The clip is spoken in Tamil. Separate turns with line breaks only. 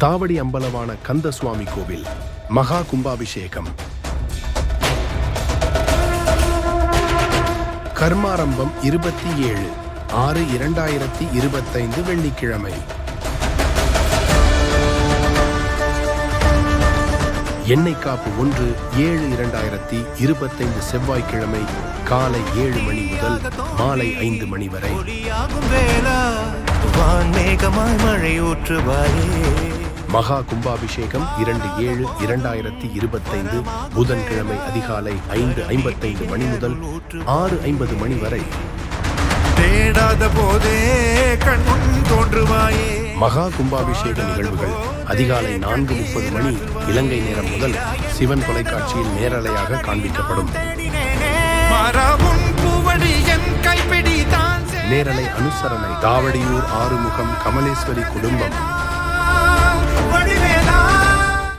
தாவடி அம்பலவான கந்தசுவாமி கோவில் மகா கும்பாபிஷேகம். கர்மாரம்பம் 27/6/2025 வெள்ளிக்கிழமை. எண்ணெய் காப்பு 1/7/2025 செவ்வாய்க்கிழமை காலை 7 மணி முதல் மாலை 5 மணி வரை. மகா கும்பாபிஷேகம் 2/7/2025 புதன்கிழமை அதிகாலை 5:55 மணி முதல் 6:50 மணி வரை. தேடாத போதே கண் தோன்றுவாயே. மகா கும்பாபிஷேக நிகழ்வுகள் அதிகாலை 4:30 மணி இலங்கை நேரம் முதல் சிவன் தொலைக்காட்சியில் நேரலையாக காண்பிக்கப்படும். நேரலை அனுசரணை தாவடியூர் ஆறுமுகம் கமலேஸ்வரி குடும்பம்.